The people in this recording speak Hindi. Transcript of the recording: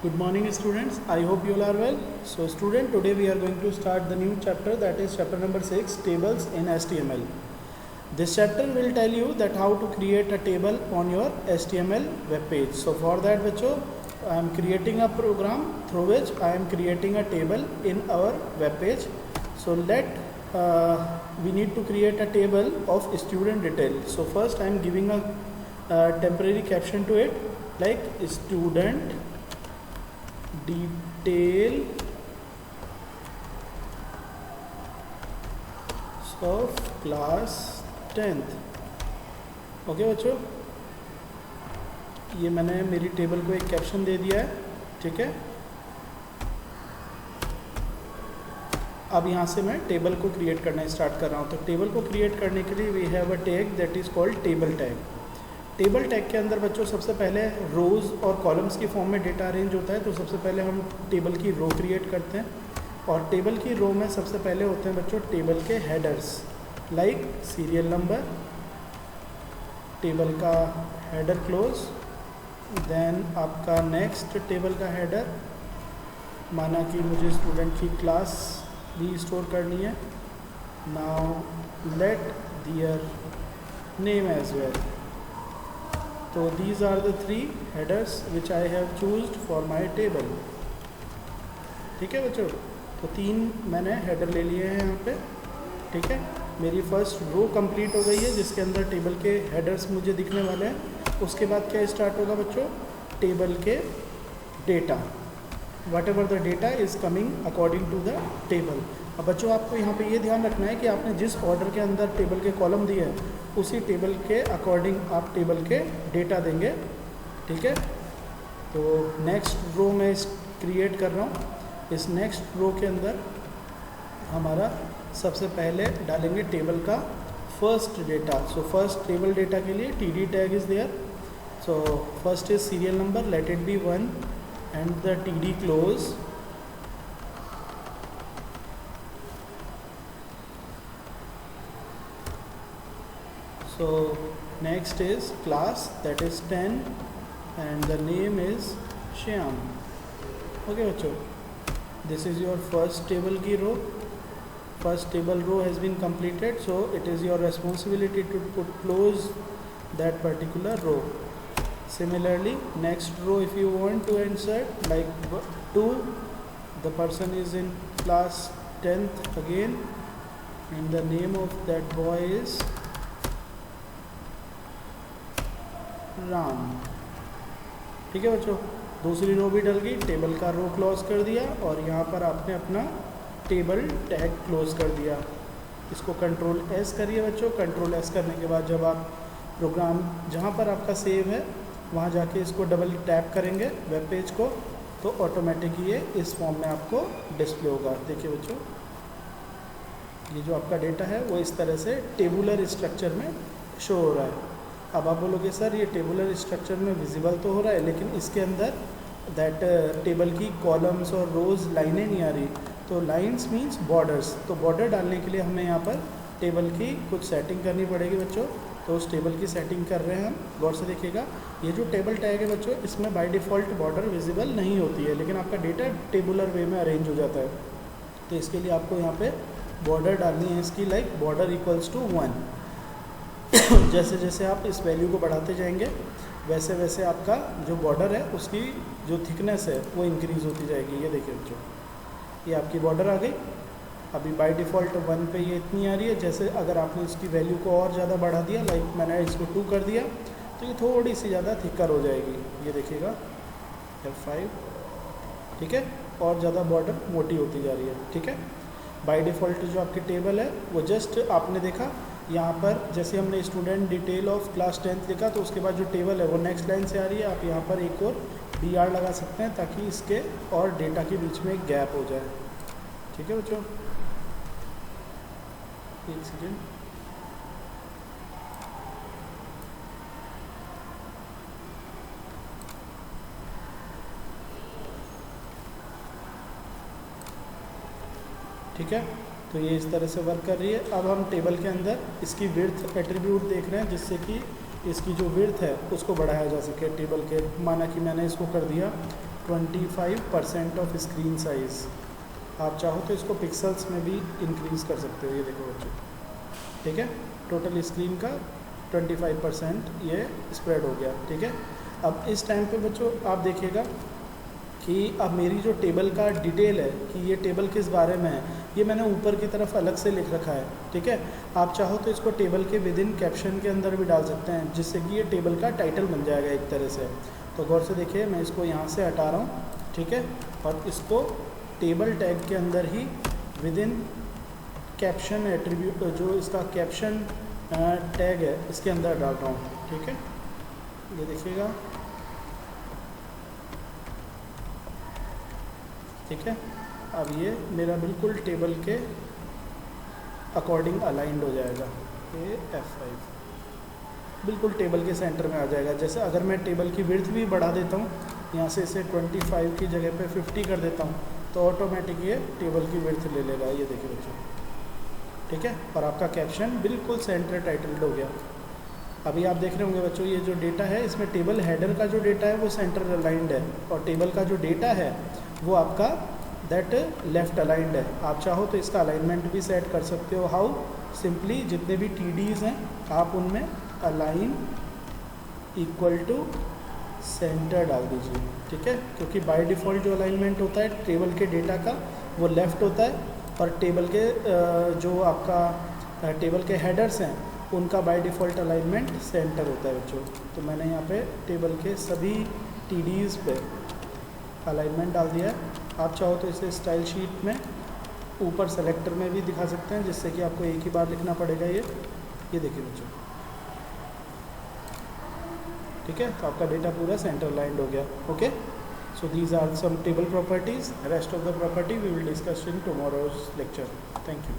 Good morning students, I hope you all are well. So student, today we are going to start the new chapter, that is chapter number 6, tables in HTML. This chapter will tell you that how to create a table on your HTML web page. So for that बच्चों, I am creating a program through which I am creating a table in our web page. So we need to create a table of student detail. So first I am giving a temporary caption to it like student detail of class 10th. Okay बच्चों, ये मैंने मेरी टेबल को एक कैप्शन दे दिया है, ठीक है। अब यहाँ से मैं टेबल को क्रिएट करना स्टार्ट कर रहा हूँ। तो टेबल को क्रिएट करने के लिए we have a tag that is called table tag. Table tag के अंदर बच्चों सबसे पहले रोज़ और कॉलम्स की फॉर्म में डेटा अरेंज होता है। तो सबसे पहले हम टेबल की रो क्रिएट करते हैं, और टेबल की रो में सबसे पहले होते हैं बच्चों टेबल के headers like serial number, table का हेडर क्लोज, देन आपका नेक्स्ट टेबल का हेडर, माना कि मुझे स्टूडेंट की क्लास भी स्टोर करनी है। नाउ लेट दियर नेम एज वेल। तो these are the 3 headers which I have chosen for my table। ठीक है बच्चों, तो 3 मैंने हेडर ले लिए हैं यहाँ पे, ठीक है। मेरी फर्स्ट रो कंप्लीट हो गई है जिसके अंदर टेबल के हेडर्स मुझे दिखने वाले हैं। उसके बाद क्या स्टार्ट होगा बच्चों, टेबल के data, whatever the data is coming according to the table. अब बच्चों आपको यहाँ पे ये ध्यान रखना है कि आपने जिस ऑर्डर के अंदर टेबल के कॉलम दिए हैं उसी टेबल के अकॉर्डिंग आप टेबल के डेटा देंगे, ठीक है। तो नेक्स्ट रो मैं क्रिएट कर रहा हूँ। इस नेक्स्ट रो के अंदर हमारा सबसे पहले डालेंगे टेबल का first data. So first table data के लिए TD tag is there. So first is serial number, let it be 1 and the TD close. So next is class, that is 10 and the name is Shyam। Okay बच्चों, this is your first table की row। First table row has been completed, so it is your responsibility to close that particular row। Similarly next row if you want to insert like 2, the person is in class 10th again and the name of that boy is Ram. ठीक है बच्चों, दूसरी रो भी डल गई, टेबल का रो क्लोज कर दिया और यहाँ पर आपने अपना टेबल टैग क्लोज कर दिया। इसको कंट्रोल S करिए बच्चों। कंट्रोल S करने के बाद जब आप प्रोग्राम जहाँ पर आपका सेव है वहाँ जाके इसको डबल टैप करेंगे वेब पेज को, तो ऑटोमेटिक ये इस फॉर्म में आपको डिस्प्ले होगा। देखिए बच्चों, ये जो आपका डेटा है वो इस तरह से टेबुलर स्ट्रक्चर में शो हो रहा है। अब आप बोलोगे सर ये टेबुलर स्ट्रक्चर में विजिबल तो हो रहा है लेकिन इसके अंदर दैट टेबल की कॉलम्स और रोज़ लाइनें नहीं आ रही। तो लाइंस मींस बॉर्डर्स। तो बॉर्डर डालने के लिए हमें यहाँ पर टेबल की कुछ सेटिंग करनी पड़ेगी बच्चों। तो उस टेबल की सेटिंग कर रहे हैं हम, गौर से देखिएगा। ये जो टेबल टैग है बच्चों, इसमें बाय डिफ़ॉल्ट बॉर्डर विजिबल नहीं होती है, लेकिन आपका डेटा टेबुलर वे में अरेंज हो जाता है। तो इसके लिए आपको यहाँ पर बॉर्डर डालनी है इसकी, लाइक बॉर्डर इक्वल्स टू 1। जैसे जैसे आप इस वैल्यू को बढ़ाते जाएंगे वैसे वैसे आपका जो बॉर्डर है उसकी जो थिकनेस है वो इंक्रीज़ होती जाएगी। ये देखिए बच्चों, ये आपकी बॉर्डर आ गई। अभी बाय डिफ़ॉल्ट 1 पे ये इतनी आ रही है। जैसे अगर आपने इसकी वैल्यू को और ज़्यादा बढ़ा दिया, लाइक मैंने इसको 2 कर दिया, तो ये थोड़ी सी ज़्यादा थिकर हो जाएगी। ये देखिएगा F5, ठीक है, और ज़्यादा बॉर्डर मोटी होती जा रही है, ठीक है। बाय डिफ़ॉल्ट जो आपकी टेबल है वो जस्ट आपने देखा यहाँ पर, जैसे हमने student detail of class 10th लिखा तो उसके बाद जो टेबल है वो नेक्स्ट लाइन से आ रही है। आप यहाँ पर एक और DR लगा सकते हैं ताकि इसके और डेटा के बीच में एक गैप हो जाए, ठीक है बच्चों। एक सेकेंड, ठीक है। तो ये इस तरह से वर्क कर रही है। अब हम टेबल के अंदर इसकी विड्थ एट्रीब्यूट देख रहे हैं जिससे कि इसकी जो विड्थ है उसको बढ़ाया जा सके टेबल के। माना कि मैंने इसको कर दिया 25% ऑफ स्क्रीन साइज़। आप चाहो तो इसको पिक्सल्स में भी इंक्रीज़ कर सकते हो, ये देखो बच्चों, ठीक है। टोटल स्क्रीन का 25% ये स्प्रेड हो गया, ठीक है। अब इस टाइम पे बच्चों आप देखिएगा कि अब मेरी जो टेबल का डिटेल है कि ये टेबल किस बारे में है, ये मैंने ऊपर की तरफ अलग से लिख रखा है, ठीक है। आप चाहो तो इसको टेबल के विद इन कैप्शन के अंदर भी डाल सकते हैं, जिससे कि ये टेबल का टाइटल बन जाएगा एक तरह से। तो गौर से देखिए, मैं इसको यहाँ से हटा रहा हूँ, ठीक है, और इसको टेबल टैग के अंदर ही विद इन कैप्शन एट्रीब्यूट, जो इसका कैप्शन टैग है, इसके अंदर डाल रहा हूँ, ठीक है। ये देखिएगा, ठीक है। अब ये मेरा बिल्कुल टेबल के अकॉर्डिंग अलाइंड हो जाएगा। ये F5 बिल्कुल टेबल के सेंटर में आ जाएगा। जैसे अगर मैं टेबल की विड्थ भी बढ़ा देता हूँ, यहाँ से इसे 25 की जगह पे 50 कर देता हूँ, तो ऑटोमेटिक ये टेबल की विड्थ ले लेगा। ये देखिए बच्चों, ठीक है। और आपका कैप्शन बिल्कुल सेंटर टाइटल्ड हो गया। अभी आप देख रहे होंगे बच्चों, ये जो डेटा है इसमें टेबल हेडर का जो डेटा है वो सेंटर अलाइंड है, और टेबल का जो डेटा है वो आपका दैट लेफ़्ट अलाइंड है। आप चाहो तो इसका अलाइनमेंट भी सेट कर सकते हो। हाउ सिंपली, जितने भी TDs हैं आप उनमें अलाइन इक्वल टू सेंटर डाल दीजिए, ठीक है। क्योंकि बाय डिफ़ॉल्ट जो अलाइनमेंट होता है टेबल के डेटा का वो लेफ़्ट होता है, और टेबल के जो आपका टेबल के हेडर्स हैं उनका बाय डिफ़ॉल्ट अलाइनमेंट सेंटर होता है बच्चों। तो मैंने यहाँ पे टेबल के सभी TDs पे अलाइनमेंट डाल दिया है। आप चाहो तो इसे स्टाइल शीट में ऊपर सेलेक्टर में भी दिखा सकते हैं, जिससे कि आपको एक ही बार लिखना पड़ेगा। ये देखिए बच्चों, ठीक है। तो आपका डेटा पूरा सेंटर अलाइंड हो गया। Okay, so these are some table properties. Rest of the property we will discuss in tomorrow's lecture. Thank you.